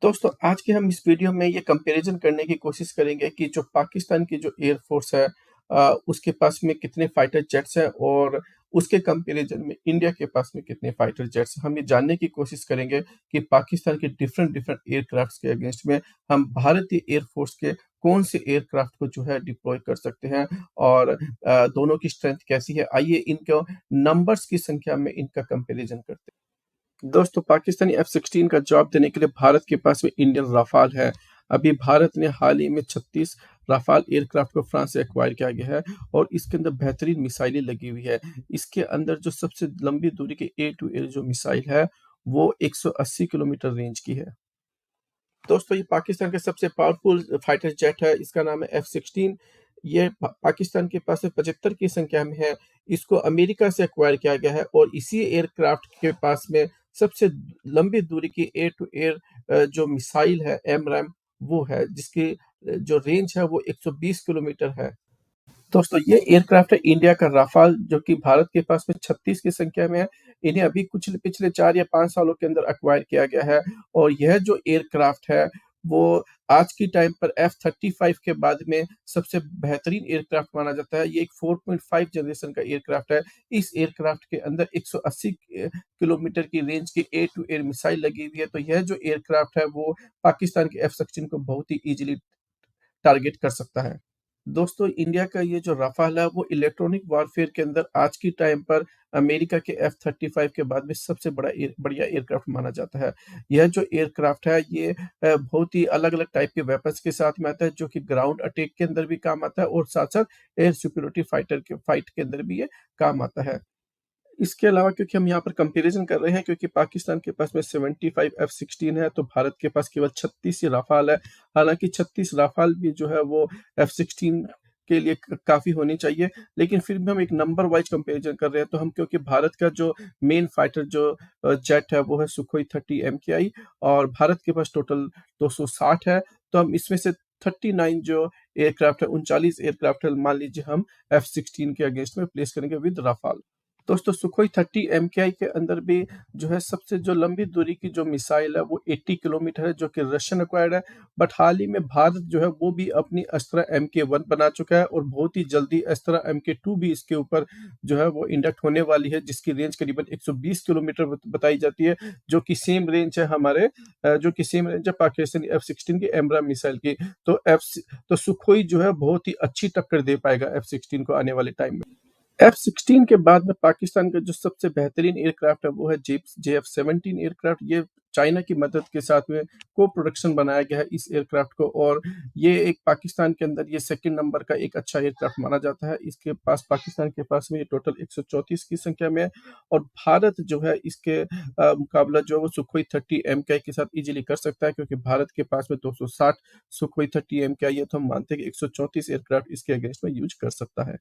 दोस्तों, आज के हम इस वीडियो में ये कंपैरिज़न करने की कोशिश करेंगे कि जो पाकिस्तान की जो एयर फ़ोर्स है उसके पास में कितने फाइटर जेट्स हैं और उसके कंपैरिज़न में इंडिया के पास में कितने फाइटर जेट्स हैं। हम ये जानने की कोशिश करेंगे कि पाकिस्तान के डिफरेंट एयरक्राफ्ट्स के अगेंस्ट में हम भारतीय एयर फ़ोर्स के कौन से एयरक्राफ्ट को जो है डिप्लॉय कर सकते हैं और दोनों की स्ट्रेंथ कैसी है। आइए इनको नंबर्स की संख्या में इनका कंपैरिज़न करते हैं। दोस्तों, पाकिस्तानी F-16 का जवाब देने के लिए भारत के पास में इंडियन राफ़ाल है। अभी भारत ने हाल ही में 36 राफ़ाल एयरक्राफ्ट को फ्रांस से एक्वायर किया गया है और इसके अंदर बेहतरीन मिसाइलें लगी हुई है। इसके अंदर जो सबसे लंबी दूरी की एयर टू एयर जो मिसाइल है, वो 180 किलोमीटर रेंज की है। दोस्तों, ये पाकिस्तान का सबसे पावरफुल फाइटर जेट है, इसका नाम है F-16। ये पाकिस्तान के पास में 75 की संख्या में है। इसको अमेरिका से एक्वायर किया गया है और इसी एयरक्राफ्ट के पास में सबसे लंबी दूरी की एयर टू एयर जो मिसाइल है एमरैम वो है, जिसकी जो रेंज है वो 120 किलोमीटर है। दोस्तों, ये एयरक्राफ्ट है इंडिया का राफाल जो कि भारत के पास में 36 की संख्या में है। इन्हें अभी कुछ पिछले 4 या 5 सालों के अंदर एक्वायर किया गया है और यह जो एयरक्राफ्ट है, वो आज की टाइम पर F-35 के बाद में सबसे बेहतरीन एयरक्राफ्ट माना जाता है। ये एक 4.5 जनरेशन का एयरक्राफ्ट है। इस एयरक्राफ्ट के अंदर 180 किलोमीटर की रेंज की एयर टू एयर मिसाइल लगी हुई है। तो यह जो एयरक्राफ्ट है, वो पाकिस्तान के F-16 को बहुत ही ईज़िली टारगेट कर सकता है। दोस्तों, इंडिया का ये जो राफ़ाल है वो इलेक्ट्रॉनिक वॉरफेयर के अंदर आज की टाइम पर अमेरिका के F-35 के बाद में सबसे बढ़िया एयरक्राफ्ट माना जाता है। यह जो एयरक्राफ्ट है ये बहुत ही अलग-अलग टाइप के वेपन्स के साथ में आता है जो कि ग्राउंड अटैक के अंदर भी काम आता है और साथ-साथ एयर सिक्योरिटी फाइट के अंदर भी ये काम आता है। इसके अलावा क्योंकि हम यहाँ पर कंपैरिज़न कर रहे हैं क्योंकि पाकिस्तान के पास में 75 F-16 है, तो भारत के पास केवल 36 ही राफ़ाल है। हालाँकि 36 राफ़ाल भी जो है वो F-16 के लिए क काफ़ी होनी चाहिए, लेकिन फिर भी हम एक नंबर वाइज़ कंपैरिज़न कर रहे हैं, तो हम क्योंकि भारत का जो मेन फाइटर जो जेट है वो है सुखोई 30 MKI और भारत के पास टोटल 260 है, तो हम इसमें से 39 जो एयरक्राफ्ट है 39 एयरक्राफ्ट है मान लीजिए हम F-16 के अगेंस्ट में प्लेस करेंगे विद राफ़ाल। दोस्तों, सुखोई 30 एमकेआई के अंदर भी जो है सबसे जो लंबी दूरी की जो मिसाइल है वो 80 किलोमीटर है जो कि रशियन एक्वायर्ड है। बट हाल ही में भारत जो है वो भी अपनी अस्त्रा MK1 बना चुका है और बहुत ही जल्दी अस्त्रा MK2 भी इसके ऊपर जो है वो इंडक्ट होने वाली है जिसकी रेंज करीबन 120 किलोमीटर बताई जाती है जो कि सेम रेंज है हमारे पाकिस्तानी F-16 की एमराम मिसाइल की। तो सुखोई जो है बहुत ही अच्छी टक्कर दे पाएगा F-16 को आने वाले टाइम में। F-16 के बाद में पाकिस्तान का जो सबसे बेहतरीन एयरक्राफ्ट है वो है JF-17 एयरक्राफ्ट। ये चाइना की मदद के साथ में को-प्रोडक्शन बनाया गया है इस एयरक्राफ्ट को और ये एक पाकिस्तान के अंदर ये सेकंड नंबर का एक अच्छा एयरक्राफ्ट माना जाता है। इसके पास पाकिस्तान के पास में ये टोटल 134 की संख्या में है और भारत जो है इसके मुकाबला जो है वो सुखोई 30 एमकेआई के साथ ईज़िली कर सकता है क्योंकि भारत के पास में 260 सुखोई 30 एमकेआई है, तो हम मानते हैं कि 134 एयरक्राफ्ट इसके अगेंस्ट में यूज़ कर सकता है।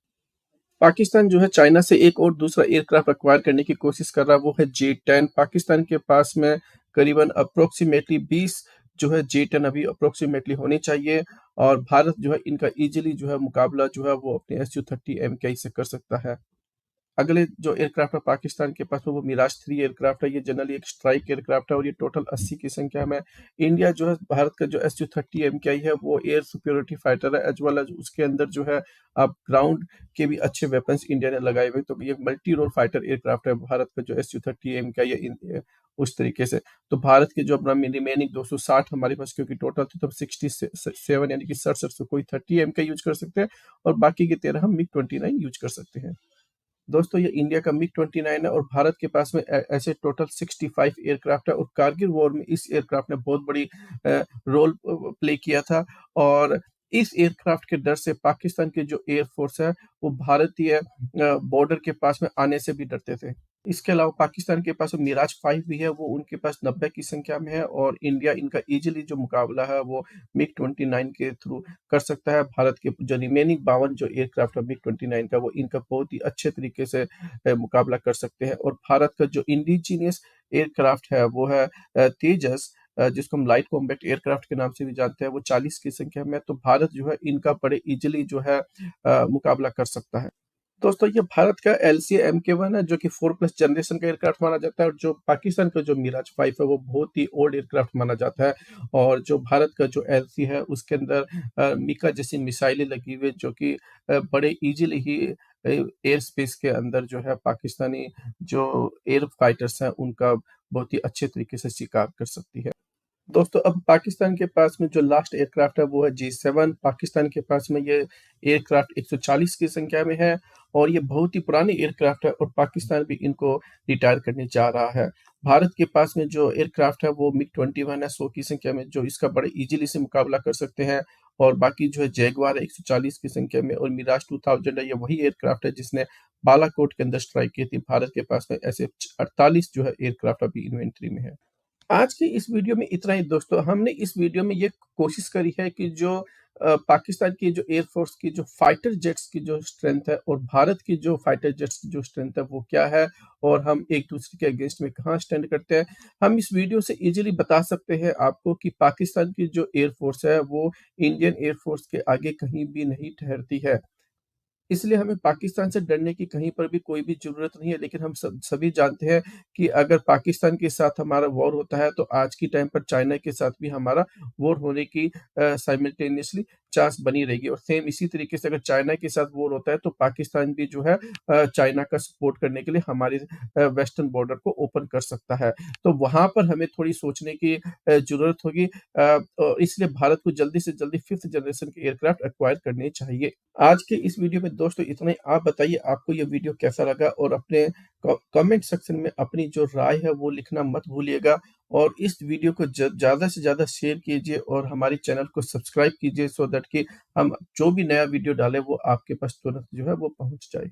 पाकिस्तान जो है चाइना से एक और दूसरा एयरक्राफ्ट एक्वायर करने की कोशिश कर रहा है वो है J-10। पाकिस्तान के पास में करीबन अप्रोक्सिमेटली 20 जो है J-10 अभी अप्रोक्सिमेटली होने चाहिए और भारत जो है इनका ईज़िली जो है मुकाबला जो है वो अपने Su-30 MKI से कर सकता है। अगले जो एयरक्राफ्ट है पाकिस्तान के पास में वो मिराज 3 एयरक्राफ्ट है। ये जनरली एक स्ट्राइक एयरक्राफ्ट है और ये टोटल 80 की संख्या में है। इंडिया जो है भारत का जो Su-30 MKI है वो एयर सुपीरियरिटी फाइटर है एज़ वेल एज़ उसके अंदर जो है आप ग्राउंड के भी अच्छे वेपन्स इंडिया ने लगाए हुए हैं। तो ये मल्टी रोल फाइटर एयरक्राफ्ट है भारत का जो Su-30 MKI है उस तरीके से। तो भारत के जो अपना रिमेनिंग 260 हमारे पास क्योंकि टोटल थे तो हम 67 यानी कि 67 सुखोई 30 MKI यूज़ कर सकते हैं और बाकी के 13 हम मिग-29 यूज़ कर सकते हैं। दोस्तों, ये इंडिया का मिग-29 है और भारत के पास में ऐसे टोटल 65 एयरक्राफ्ट है और कारगिल वॉर में इस एयरक्राफ्ट ने बहुत बड़ी रोल प्ले किया था और इस एयरक्राफ्ट के डर से पाकिस्तान की जो एयर फ़ोर्स है, वो भारतीय बॉर्डर के पास में आने से भी डरते थे। इसके अलावा पाकिस्तान के पास मिराज 5 भी है, वो उनके पास 90 की संख्या में है और इंडिया इनका ईज़िली जो मुकाबला है वो मिग-29 के थ्रू कर सकता है। भारत के जो रिमेनिंग 52 जो एयरक्राफ्ट है मिग-29 का वो इनका बहुत ही अच्छे तरीके से मुकाबला कर सकते हैं और भारत का जो इंडिजीनियस एयरक्राफ्ट है वो है तेजस, जिसको हम लाइट कॉम्बैट एयरक्राफ्ट के नाम से भी जानते हैं, वो 40 की संख्या में है। तो भारत जो है इनका बड़े ईज़िली जो है मुकाबला कर सकता है। दोस्तों ये भारत का एलसीए एमके-1 है जो कि 4 प्लस जनरेशन का एयरक्राफ्ट माना जाता है और जो पाकिस्तान का जो मिराज 5 है वो बहुत ही ओल्ड एयरक्राफ्ट माना जाता है और जो भारत का जो एलसी है उसके अंदर मिका जैसी मिसाइलें लगी हुई है जो कि बड़े ईज़िली ही एयर स्पेस के अंदर जो है पाकिस्तानी जो एयर फाइटर्स हैं उनका बहुत ही अच्छे तरीके से शिकार कर सकती है। दोस्तों अब पाकिस्तान के पास में जो लास्ट एयरक्राफ्ट है वो है जी7। पाकिस्तान के पास में ये एयरक्राफ्ट 140 की संख्या में है और ये बहुत ही पुरानी एयरक्राफ्ट है और पाकिस्तान भी इनको रिटायर करने जा रहा है। भारत के पास में जो एयरक्राफ्ट है वो मिग-21 है 100 की संख्या में जो इसका बड़े ईज़िली से मुकाबला कर सकते हैं और बाकी जो है जैगुआर है 140 की संख्या में और मिराज 2000 है ये वही एयरक्राफ्ट है जिसने बालाकोट के अंदर स्ट्राइक की थी। भारत के पास में ऐसे 48 जो है एयरक्राफ्ट अभी इन्वेंटरी में है। आज की इस वीडियो में इतना ही दोस्तों। हमने इस वीडियो में ये कोशिश करी है कि जो पाकिस्तान की जो एयर फ़ोर्स की जो फाइटर जेट्स की जो स्ट्रेंथ है और भारत की जो फाइटर जेट्स की जो स्ट्रेंथ है वो क्या है और हम एक-दूसरे के अगेंस्ट में कहाँ स्टैंड करते हैं। हम इस वीडियो से ईज़िली बता सकते हैं आपको कि पाकिस्तान की जो एयर फ़ोर्स है वो इंडियन एयर फ़ोर्स के आगे कहीं भी नहीं ठहरती है। इसलिए हमें पाकिस्तान से डरने की कहीं पर भी कोई भी ज़रूरत नहीं है, लेकिन हम सभी जानते हैं कि अगर पाकिस्तान के साथ हमारा वॉर होता है, तो आज के टाइम पर चाइना के साथ भी हमारा वॉर होने की साइमल्टेनियसली चांस बनी रहेगी और सेम इसी तरीके से अगर चाइना के साथ वॉर होता है, तो पाकिस्तान भी जो है चाइना का सपोर्ट करने के लिए हमारे वेस्टर्न बॉर्डर को ओपन कर सकता है। तो वहाँ पर हमें थोड़ी सोचने की ज़रूरत होगी और इसलिए भारत को जल्दी से जल्दी 5th जनरेशन के एयरक्राफ्ट एक्वायर करने चाहिए। आज के इस वीडियो में दोस्तों इतना ही। आप बताइए आपको ये वीडियो कैसा लगा और अपने कमेंट सेक्शन में अपनी जो राय है वो लिखना मत भूलिएगा और इस वीडियो को ज़्यादा से ज़्यादा शेयर कीजिए और हमारे चैनल को सब्सक्राइब कीजिए सो दैट कि हम जो भी नया वीडियो डालें वो आपके पास तुरंत जो है वो पहुँच जाए।